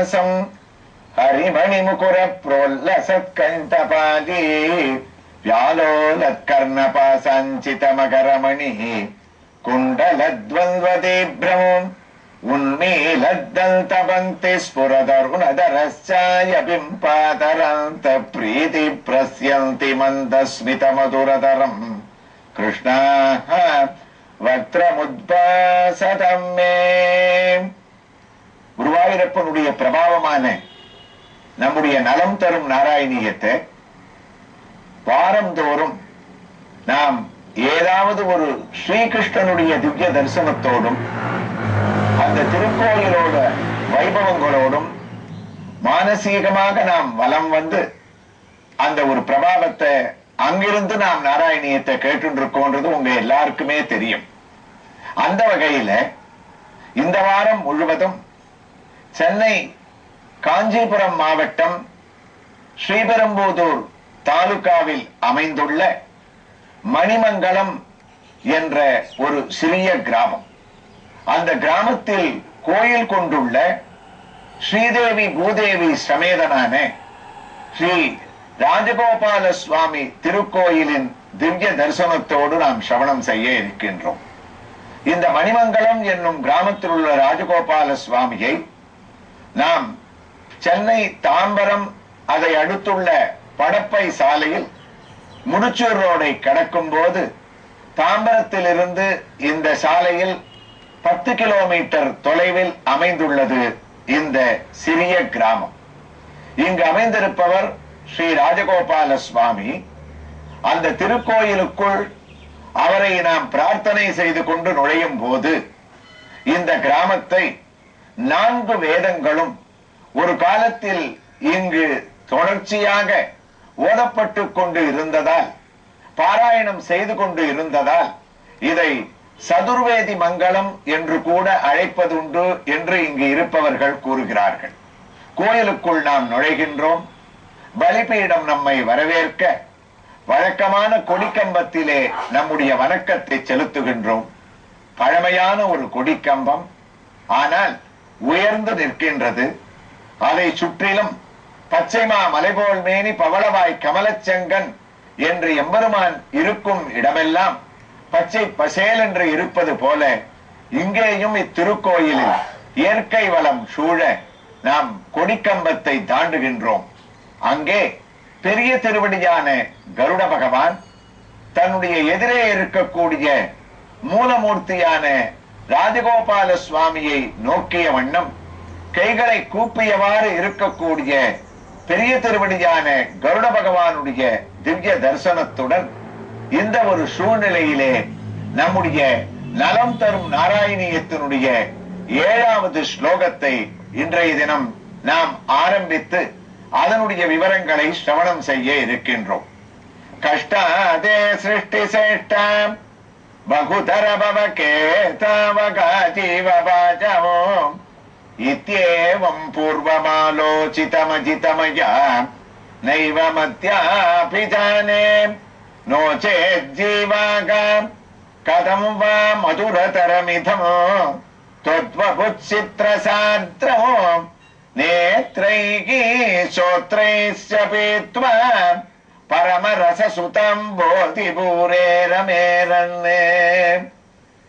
விலாசம் ஹரிமணி முகுர புரோல்லசத்கண்டபாதி வியாலோலத்கர்ணபாசாஞ்சித மகரமணி குண்டலத்வந்த்வதீப்ரம் உன்மீலத்தல்தபந்தி ஸ்புரதருணதரஸ்சாய பிம்பாதராந்த பிரீதி பிரஸ்யந்தி மந்தஸ்மிதமதுரதரம் கிருஷ்ணா வக்ரமுத்பாசதம் மே. குருவாயூரப்பனுடைய பிரபாவமான நம்முடைய நலம் தரும் நாராயணியத்தை வாரந்தோறும் நாம் ஏதாவது ஒரு ஸ்ரீகிருஷ்ணனுடைய திவ்ய தரிசனத்தோடும் அந்த திருக்கோயிலோட வைபவங்களோடும் மானசீகமாக நாம் வலம் வந்து அந்த ஒரு பிரபாவத்தை அங்கிருந்து நாம் நாராயணியத்தை கேட்டுருக்கோன்றது உங்க எல்லாருக்குமே தெரியும். அந்த வகையில இந்த வாரம் முழுவதும் சென்னை காஞ்சிபுரம் மாவட்டம் ஸ்ரீபெரும்புதூர் தாலுகாவில் அமைந்துள்ள மணிமங்கலம் என்ற ஒரு சிறிய கிராமம். அந்த கிராமத்தில் கோயில் கொண்டுள்ள ஸ்ரீதேவி பூதேவி சமேதனான ஸ்ரீ ராஜகோபால சுவாமி திருக்கோயிலின் திவ்ய தரிசனத்தோடு நாம் சிரவணம் செய்ய இருக்கின்றோம். இந்த மணிமங்கலம் என்னும் கிராமத்தில் உள்ள ராஜகோபால சுவாமியை நாம் சென்னை தாம்பரம் அதை அடுத்துள்ள படப்பை சாலையில் முடிச்சூர் ரோடை கடக்கும் போது தாம்பரத்திலிருந்து இந்த சாலையில் 10 கிலோமீட்டர் தொலைவில் அமைந்துள்ளது இந்த சிறிய கிராமம். இங்கு அமைந்திருப்பவர் ஸ்ரீ ராஜகோபால சுவாமி. அந்த திருக்கோயிலுக்குள் அவரை நாம் பிரார்த்தனை செய்து கொண்டு நுழையும் போது இந்த கிராமத்தை 4 வேதங்களும் ஒரு காலத்தில் இங்கு தொடர்ச்சியாக ஓதப்பட்டு கொண்டு இருந்ததால், பாராயணம் செய்து கொண்டு இருந்ததால் இதை சதுர்வேதி மங்கலம் என்று கூட அழைப்பதுண்டு என்று இங்கு இருப்பவர்கள் கூறுகிறார்கள். கோயிலுக்குள் நாம் நுழைகின்றோம். பலிபீடம் நம்மை வரவேற்க வழக்கமான கொடிக்கம்பத்திலே நம்முடைய வணக்கத்தை செலுத்துகின்றோம். பழமையான ஒரு கொடிக்கம்பம், ஆனால் உயர்ந்து நிற்கின்றது. அதை சுற்றிலும் பச்சைமா மலைபோல் மேனி பவளவாய் கமலச்செங்கன் என்று எம்பெருமான் இருக்கும் இடமெல்லாம் பச்சை பசேல் என்று இருப்பது போல இங்கேயும் இத்திருக்கோயிலில் இயற்கை வளம் சூழ நாம் கொடிக்கம்பத்தை தாண்டுகின்றோம். அங்கே பெரிய திருவடியான கருட பகவான் தன்னுடைய எதிரே இருக்கக்கூடிய மூலமூர்த்தியான ராஜகோபால சுவாமியை நோக்கிய வண்ணம் கைகளை கூப்பியவாறு இருக்கக்கூடிய பெரிய திருவடியான கருட பகவானுடைய திவ்ய தரிசனத்துடன் இந்த ஒரு சூழ்நிலையிலே நம்முடைய நலம் தரும் நாராயணியத்தினுடைய 7வது ஸ்லோகத்தை இன்றைய தினம் நாம் ஆரம்பித்து அதனுடைய விவரங்களை சிரவணம் செய்ய இருக்கின்றோம். கஷ்டாதே சிருஷ்டி சேஷ்டாம் பகுதர பவகேதவகாஜீவபாஜவோம் இத்யேவம் பூர்வமாலோசிதமஜிதமயா நைவ மத்யாபிஜானே நோ சேத் ஜீவாகாம் கதம் வா மதுரதரமிதம் त्वद्वपुच्छित्रसाद्रो नेत्रैः श्रोत्रैश्च पीत्वा பரமரசசுதம் போதிபூரே ரமேரன்னே.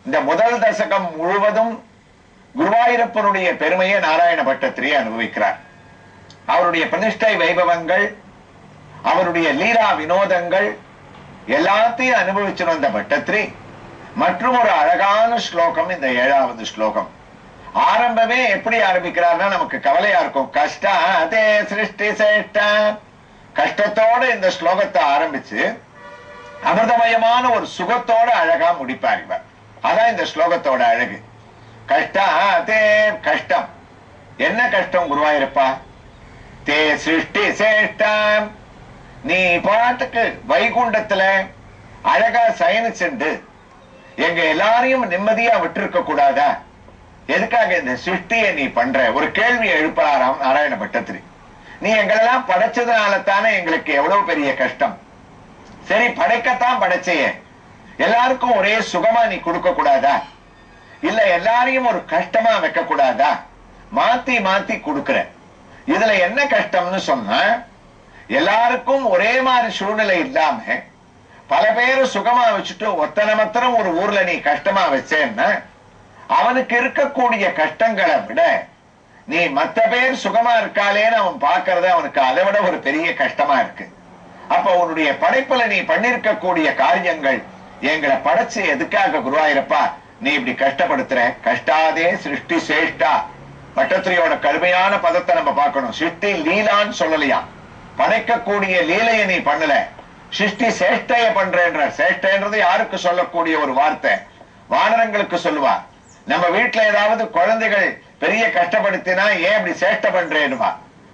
இந்த முதல் தசகம் முழுவதும் குருவாயூரப்பனுடைய பெருமையை நாராயண பட்டத்திரி அனுபவிக்கிறார். அவருடைய பிரதிஷ்டை வைபவங்கள், அவருடைய லீலா வினோதங்கள் எல்லாத்தையும் அனுபவிச்சு வந்த பட்டத்திரி மற்றும் ஒரு அழகான ஸ்லோகம் இந்த 7வது ஸ்லோகம். ஆரம்பமே எப்படி ஆரம்பிக்கிறார்னா நமக்கு கவலையா இருக்கும். கஷ்டாதே சிருஷ்டி சேஷ்டா, கஷ்டத்தோட இந்த ஸ்லோகத்தை ஆரம்பிச்சு அமிர்தமயமான ஒரு சுகத்தோட அழகா முடிப்பார் இவர். அதான் இந்த ஸ்லோகத்தோட அழகு. கஷ்டாதே, கஷ்டம். என்ன கஷ்டம் குருவாயூரப்பா? தே சிருஷ்டி சேஷ்டாம், நீ பாட்டுக்கு வைகுண்டத்துல அழகா சயனிச்சுண்டு எங்க எல்லாரையும் நிம்மதியா விட்டுருக்க கூடாதா? எதுக்காக இந்த சிருஷ்டியை நீ பண்ற? ஒரு கேள்வி எழுப்பலாம் நாராயண பட்டத்திரி. நீ எங்களெல்லாம் படைச்சதுனால தானே எங்களுக்கு எவ்வளவு பெரிய கஷ்டம். சரி, படைக்கத்தான் படைச்சையே, எல்லாருக்கும் ஒரே சுகமா நீ கொடுக்க கூடாதா? இல்ல எல்லாரையும் ஒரு கஷ்டமா வைக்க கூடாதா? மாத்தி மாத்தி கொடுக்கிற. இதுல என்ன கஷ்டம்னு சொன்னா, எல்லாருக்கும் ஒரே மாதிரி சூழ்நிலை இல்லாம பல பேரு சுகமா வச்சுட்டு ஒத்தனை மாத்திரம் ஒரு ஊர்ல நீ கஷ்டமா வச்சேன்னா அவனுக்கு இருக்கக்கூடிய கஷ்டங்களை விட நீ மத்த பேர் சுகமா இருக்காளேன்னு அவன் பாக்குறது அவனுக்கு அதை விட ஒரு பெரிய கஷ்டமா இருக்கு. அப்ப உன்னுடைய படைப்புல நீ பண்ணிருக்கக்கூடிய காரியங்கள் எங்களை படைச்சு எதுக்காக குருவாயிரப்பா நீ இப்படி கஷ்டப்படுத்துற? கஷ்டாதே சிருஷ்டி சேஷ்டா. பட்டத்திரியோட கடுமையான பதத்தை நம்ம பார்க்கணும். சிருஷ்டி லீலான்னு சொல்லலையா, படைக்கக்கூடிய லீலையை நீ பண்ணல, சிருஷ்டி சேஷ்டைய பண்றேன்ற. சேஷ்டைன்றது யாருக்கு சொல்லக்கூடிய ஒரு வார்த்தை? வானரங்களுக்கு சொல்லுவா. நம்ம வீட்டுல ஏதாவது குழந்தைகள் பெரிய கஷ்டப்படுத்தினா ஏன் இப்படி சேஷ்டை பண்றேன்னுவா.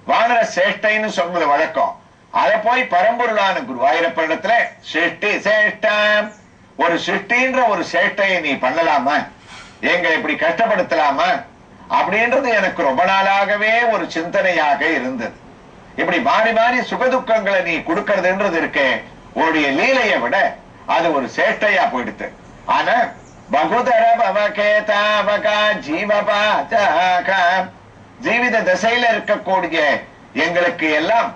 வானர சேஷ்டைன்னு சொல்றது வழக்கம். அத போய் பரம்பொருளான குருவாயிரப்பனிடத்துல சிருஷ்டி சேஷ்டம், ஒரு சிருஷ்டின்ற ஒரு சேஷ்டையை நீ பண்ணலாமா, எங்களை இப்படி கஷ்டப்படுத்தலாமா அப்படின்றது எனக்கு ரொம்ப நாளாகவே ஒரு சிந்தனையாக இருந்தது. இப்படி மாறி மாறி சுகதுக்கங்களை நீ கொடுக்கறதுன்றது இருக்கே, உன்னுடைய லீலையை விட அது ஒரு சேஷ்டையா போயிடுது. ஆனா பகுதர பவகேதாவகா ஜீவபாஜாகா, ஜீவித திசையில இருக்கக்கூடிய எங்களுக்கு எல்லாம்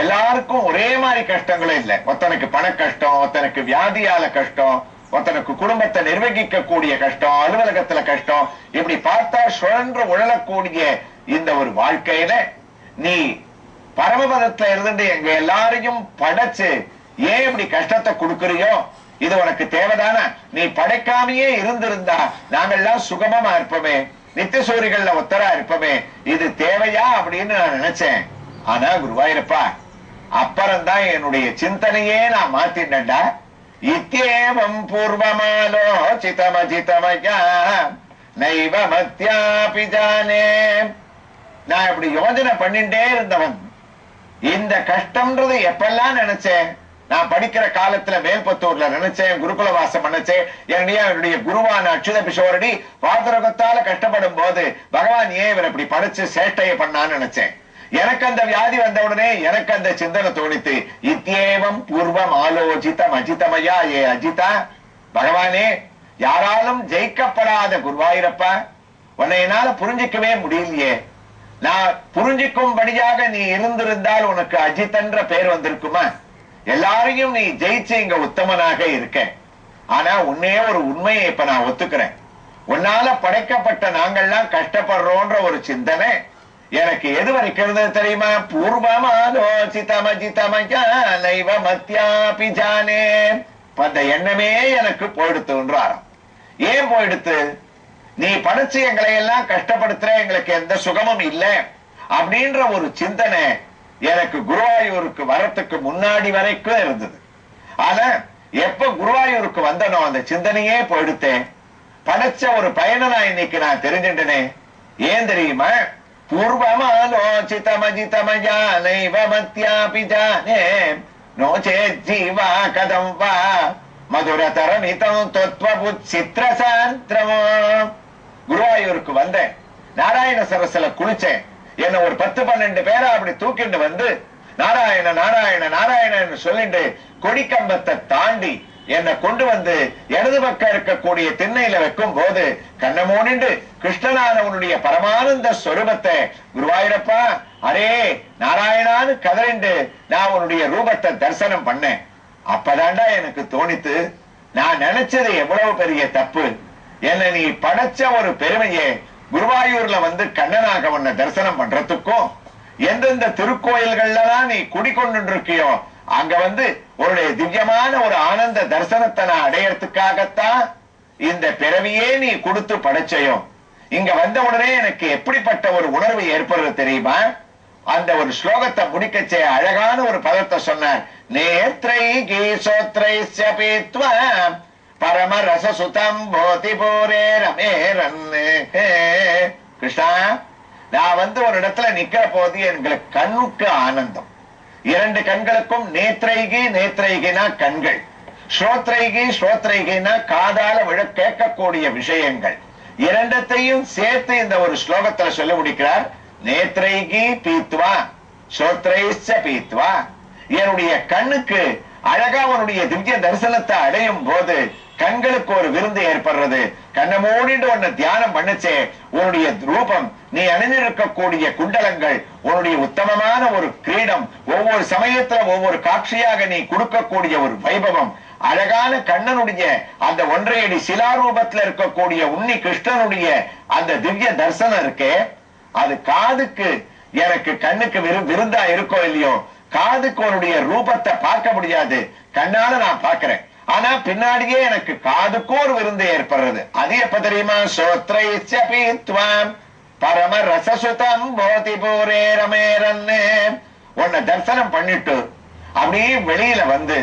எல்லாருக்கும் ஒரே மாதிரி கஷ்டங்களும் இல்லை. ஒருத்தனுக்கு பண கஷ்டம், ஒருத்தனுக்கு வியாதியால கஷ்டம், ஒருத்தனுக்கு குடும்பத்தை நிர்வகிக்க கூடிய கஷ்டம், அலுவலகத்துல கஷ்டம், இப்படி பார்த்தா சுழன்று உழலக்கூடிய இந்த ஒரு வாழ்க்கையில நீ பரமபதத்துல இருந்துட்டு எங்க எல்லாரையும் படைச்சு ஏன் இப்படி கஷ்டத்தை கொடுக்கறியோ? இது உனக்கு தேவைதானா? நீ படைக்காமையே இருந்திருந்தா நாங்கெல்லாம் சுகமா இருப்போமே, நித்திய சூரிகள்ல ஒத்தரா இருப்போமே, இது தேவையா அப்படின்னு நான் நினைச்சேன். ஆனா குருவாயிரப்பா, அப்புறம்தான் என்னுடைய சிந்தனையே நான் மாத்திட்டேன்டா. இத்யேவம் பூர்வமாலோசிதமஜிதமயா நைவ மத்யாபி ஜானே. நான் இப்படி யோஜனை பண்ணிட்டே இருந்தவன். இந்த கஷ்டம்ன்றது எப்பெல்லாம் நினைச்சேன்? நான் படிக்கிற காலத்துல மேல்பத்தூர்ல நினைச்சேன், குருகுல வாசம் பண்ணச்சேன். என்னுடைய குருவான அச்சுத பிஷோரடி பாத்திரகத்தால கஷ்டப்படும் போது பகவான் ஏன் இவர் இப்படி படிச்சு சேட்டையை பண்ணான்னு நினைச்சேன். எனக்கு அந்த வியாதி வந்த உடனே எனக்கு அந்த சிந்தனை தோணித்து, இத்யேவம் பூர்வம் ஆலோசிதம் அஜிதமயா ஏ அஜிதா. பகவானே, யாராலும் ஜெயிக்கப்படாத குருவாயிரப்பா, உன்னை என்னால புரிஞ்சிக்கவே முடியலையே. நான் புரிஞ்சிக்கும்படியாக நீ இருந்திருந்தால் உனக்கு அஜித் பேர் வந்திருக்குமா? எல்லாரையும் நீ ஜெயிச்சு இங்க உத்தமனாக இருக்க. ஆனா உன்னே ஒரு உண்மையை இப்ப நான் ஒத்துக்கிறேன். உன்னால படைக்கப்பட்ட நாங்கள்லாம் கஷ்டப்படுறோன்ற ஒரு சிந்தனை எனக்கு எது வரைக்கும் இருந்தது தெரியுமா? பூர்வமாலோசிதமஜிதமயா நைவ மத்யாபி ஜானே. அந்த எண்ணமே எனக்கு போயிடுத்துன்றாராம். ஏன் போயிடுத்து? நீ படைச்சு எங்களை எல்லாம் கஷ்டப்படுத்துற, எங்களுக்கு எந்த சுகமும் இல்லை அப்படின்ற ஒரு சிந்தனை எனக்கு குருவாயூருக்கு வரத்துக்கு முன்னாடி வரைக்கும் இருந்தது. ஆனா எப்ப குருவாயூருக்கு வந்தனோ அந்த சிந்தனையே போயிடுத்தேன். படைச்ச ஒரு பயனை நான் இன்னைக்கு நான் தெரிஞ்சுட்டனே. ஏன் தெரியுமா? பூர்வமாலோசிதமஜிதமயா நைவ மத்யாபி ஜானே நோ சேத் ஜீவா கதம் வா மதுரதரமிதம் தத்வபுத் சித்ரசாந்திரமோ. குருவாயூருக்கு வந்தேன், நாராயண சரஸ்ல குளிச்சேன். என்ன ஒரு 10-12 பேரா அப்படி தூக்கிட்டு வந்து நாராயண நாராயண நாராயணன் சொல்லிட்டு கொடிக்கம்பத்தை தாண்டி என்னை கொண்டு வந்து இடது பக்கம் இருக்கக்கூடிய திண்ணையில வைக்கும் போது கண்ண மூடிண்டு கிருஷ்ணனானவனுடைய பரமானந்த ஸ்வரூபத்தை, குருவாயூரப்பா அரே நாராயணான்னு கதறிண்டு நான் உன்னுடைய ரூபத்தை தரிசனம் பண்ணேன். அப்பதாண்டா எனக்கு தோணித்து, நான் நினைச்சது எவ்வளவு பெரிய தப்பு. என்ன நீ படைச்ச ஒரு பெருமையே குருவாயூர்ல வந்து கண்ணனாக உன்னை தரிசனம் பண்றதுக்கும், எந்தெந்த திருக்கோயில்கள்லாம் நீ குடிக்கொண்டு இருக்கியோ அங்க வந்து உன்னுடைய திவ்யமான ஒரு ஆனந்த தரிசனத்தை நான் அடையறதுக்காகத்தான் இந்த பிறவியே நீ கொடுத்து படைச்சையோ. இங்க வந்த உடனே எனக்கு எப்படிப்பட்ட ஒரு உணர்வு ஏற்படுறது தெரியுமா? அந்த ஒரு ஸ்லோகத்தை முடிக்கச்சே அழகான ஒரு பதத்தை சொன்னார். நேத்ரை கீசோத்ரைஸ்ய பீத்வா பரம ரசசுதம் போதி போரே ரமேரன். கிருஷ்ணா, நான் வந்து ஒரு இடத்துல நிக்கிற போது எங்களுக்கு கண்ணுக்கு ஆனந்தம். 2 கண்களுக்கும் நேத்ரைகி, நேத்ரைகினா கண்கள், ஸ்ரோத்ரைகி ஸ்ரோத்ரைகினா காதால விழ கேட்கக்கூடிய விஷயங்கள். 2த்தையும் சேர்த்து இந்த ஒரு ஸ்லோகத்துல சொல்ல முடிக்கிறார். நேத்ரைகி பீத்வா ஸ்ரோத்ரைஸ்ய பீத்வா. என்னுடைய கண்ணுக்கு அழகா உன்னுடைய திவ்ய தரிசனத்தை அடையும் போது கண்களுக்கு ஒரு விருந்து ஏற்படுறது. கண்ணை மூடிட்டு உன்னை தியானம் பண்ணுச்சே, உன்னுடைய ரூபம், நீ அணிந்திருக்கக்கூடிய குண்டலங்கள், உன்னுடைய உத்தமமான ஒரு கிரீடம், ஒவ்வொரு சமயத்துல ஒவ்வொரு காட்சியாக நீ கொடுக்கக்கூடிய ஒரு வைபவம், அழகான கண்ணனுடைய அந்த ஒன்றையடி சிலாரூபத்துல இருக்கக்கூடிய உன்னி கிருஷ்ணனுடைய அந்த திவ்ய தரிசனம் இருக்கே, அது காதுக்கு, எனக்கு கண்ணுக்கு விருந்தா இருக்கோ இல்லையோ, காதுக்கு உன்னுடைய ரூபத்தை பார்க்க முடியாது, கண்ணால நான் பார்க்கிறேன். ஆனா பின்னாடியே எனக்கு காதுக்கும் ஒரு விருந்து ஏற்படுறது. அது எப்ப தெரியுமா? சோத்ரைச்சபீத்வாம் பரம ரசசுதம் போதி பூரே ரமேரன்னு. உன்னை தரிசனம் பண்ணிட்டு அப்படியே வெளியில வந்து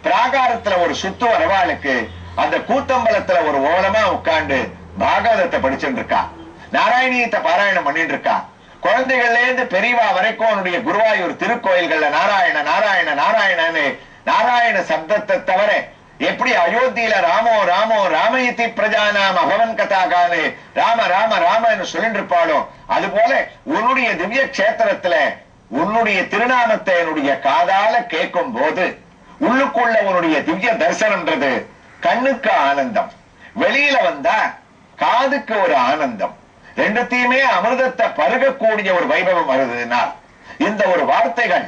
பிராகாரத்துல ஒரு சுத்து வரவாளுக்கு அந்த கூத்தம்பலத்துல ஒரு ஓலமா உட்கார்ந்து பாகவதத்தை படிச்சுட்டு இருக்கா, நாராயணியத்தை பாராயணம் பண்ணிட்டு இருக்கா. குழந்தைகள்ல இருந்து பெரியவா வரைக்கும் அவனுடைய குருவாயூர் திருக்கோயில்கள்ல நாராயண நாராயண நாராயணன்னு நாராயண சப்தத்தை தவிர எப்படி அயோத்தியில ராமோ ராமோ ராமயிதி பிரஜானாம் அபவன் கதாகானு ராம ராம ராமன்னு சொல்லிட்டு இருப்பாளோ, அது போல உன்னுடைய திவ்ய கஷேத்திரத்துல உன்னுடைய திருநாமத்தை என்னுடைய காதால கேட்கும் போது உள்ளுக்குள்ள உன்னுடைய திவ்ய தரிசனம்ன்றது கண்ணுக்கு ஆனந்தம், வெளியில வந்தா காதுக்கு ஒரு ஆனந்தம், ரெண்டுத்தையுமே அமிர்தத்தை பருகக்கூடிய ஒரு வைபவம் வருதுனால் இந்த ஒரு வார்த்தைகள்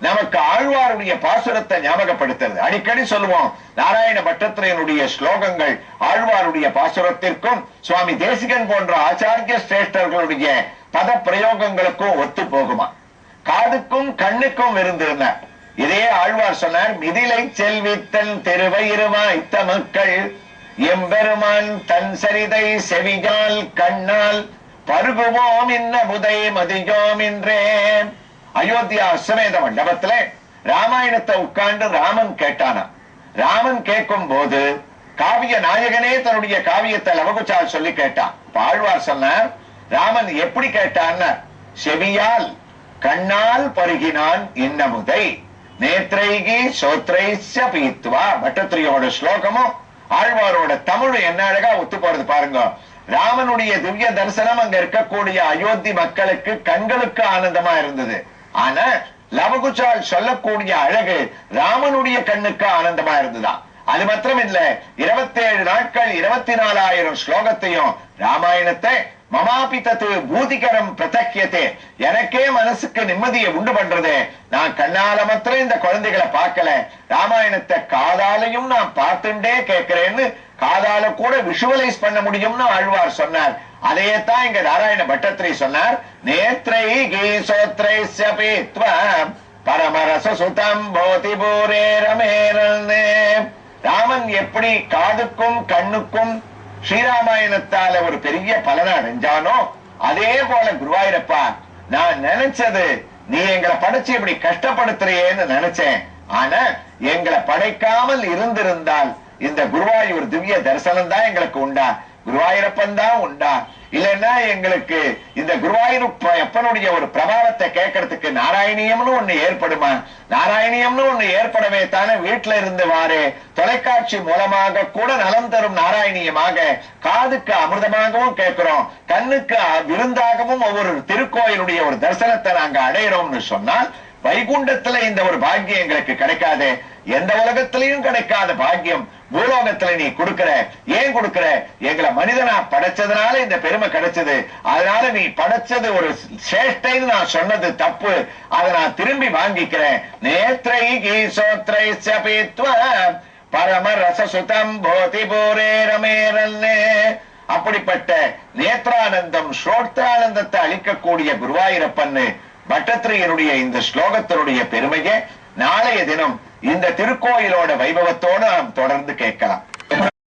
நமக்கு ஆழ்வாருடைய பாசுரத்தை ஞாபகப்படுத்துறது. அடிக்கடி சொல்லுவோம், நாராயண பட்டத்திரையனுடைய ஸ்லோகங்கள் ஆழ்வாருடைய பாசுரத்திற்கும் சுவாமி தேசிகன் போன்ற ஆச்சாரிய சிரேஷ்டர்களுடைய பத பிரயோகங்களுக்கும் ஒத்து போகுமா? காதுக்கும் கண்ணுக்கும் விருந்திருந்தார். இதே ஆழ்வார் சொன்னார், மிதிலை செல்வித்தன் திருவயிருவா இத்த மக்கள் எம்பெருமான் தன் சரிதை செவியால் கண்ணால் பருகுவோம் இன்ன புதை மதியோம் என்றே. அயோத்தியா அஸ்வமேத மண்டபத்துல ராமாயணத்தை உட்கார்ந்து ராமன் கேட்டானா. ராமன் கேட்கும் போது காவிய நாயகனே தன்னுடைய காவியத்தை லவகுச்சால் சொல்லி கேட்டான். ஆழ்வார் சொன்னார், ராமன் எப்படி கேட்டான்னு, செவியால் கண்ணால் பருகினான் இன்னமுதை நேத்ரைகி சோத்ரைச்ச பீத்வா. பட்டத்திரியோட ஸ்லோகமும் ஆழ்வாரோட தமிழ் என்ன அழகா ஒத்து போறது பாருங்க. ராமனுடைய திவ்ய தரிசனம் அங்க இருக்கக்கூடிய அயோத்தி மக்களுக்கு கண்களுக்கு ஆனந்தமா இருந்தது. ஆனா லவகுச்சால் சொல்லக்கூடிய அழகு ராமனுடைய கண்ணுக்கு ஆனந்தமா இருந்ததுதான். அது மாத்திரம் இல்ல, 27 நாட்கள் 24,000 ஸ்லோகத்தையும் ராமாயணத்தை மமாபி தத்து பூதிகரம் பிரதக்கியத்தே, எனக்கே மனசுக்கு நிம்மதியை உண்டு பண்றது. நான் கண்ணால மாத்திரம் இந்த குழந்தைகளை பார்க்கல, ராமாயணத்தை காதாலையும் நான் பார்த்துட்டே கேட்கிறேன்னு காதால கூட விஷுவலைஸ் பண்ண முடியும்னு ஆழ்வார் சொன்னார். அதையத்தான் இங்க நாராயண பட்டத்திரி சொன்னார், நேத்ரை கீசோத்ரைஸ்ய பீத்வம் பரமரச சுதம் போதி பூரே ரமேரன்னு. ராமன் எப்படி காதுக்கும் கண்ணுக்கும் ஸ்ரீராமாயணத்தால ஒரு பெரிய பலனை அடைஞ்சானோ, அதே போல குருவாயூரப்பா, நான் நினைச்சது நீ எங்களை படைச்சு இப்படி கஷ்டப்படுத்துறியேன்னு நினைச்சேன். ஆனா எங்களை படைக்காமல் இருந்திருந்தால் இந்த குருவாயூர் திவ்ய தரிசனம் தான் எங்களுக்கு உண்டா, குருவாயூரப்பன் தான் உண்டா, இல்லைன்னா எங்களுக்கு இந்த குருவாயூரப்பனுடைய ஒரு பிரபாவத்தை கேட்கறதுக்கு நாராயணியம்னு ஒண்ணு ஏற்படுமா? நாராயணியம்னு ஒண்ணு ஏற்படவே தானே வீட்டுல இருந்து வாரே தொலைக்காட்சி மூலமாக கூட நலம் தரும் நாராயணியமாக காதுக்கு அமிர்தமாகவும் கேட்கிறோம், கண்ணுக்கு விருந்தாகவும் ஒவ்வொரு திருக்கோயிலுடைய ஒரு தரிசனத்தை நாங்க அடையிறோம்னு சொன்னால் வைகுண்டத்துல இந்த ஒரு பாக்கியம் எங்களுக்கு கிடைக்காது. எந்த உலகத்திலையும் கிடைக்காத பாக்கியம் பூலோகத்துல நீ கொடுக்கிற. ஏன் கொடுக்கிற? எங்களை மனிதனா படைச்சதுனால இந்த பெருமை கிடைச்சது. அதனால நீ படைச்சது ஒரு சேஷ்டைன்னு நான் சொன்னது தப்பு, அதை நான் திரும்பி வாங்கிக்கிறேன். நேத்ரை கீசோத்ரை சபீத்வம் பரம ரசசுதம் போதி பூரே ரமேரன்னு. அப்படிப்பட்ட நேத்ரானந்தம் ஸ்ரோத்ரானந்தத்தை அளிக்கக்கூடிய குருவாயூரப்பன்னு பட்டத்திரியனுடைய இந்த ஸ்லோகத்தினுடைய பெருமையை நாளைய தினம் இந்த திருக்கோயிலோட வைபவத்தோடு நாம் தொடர்ந்து கேட்கலாம்.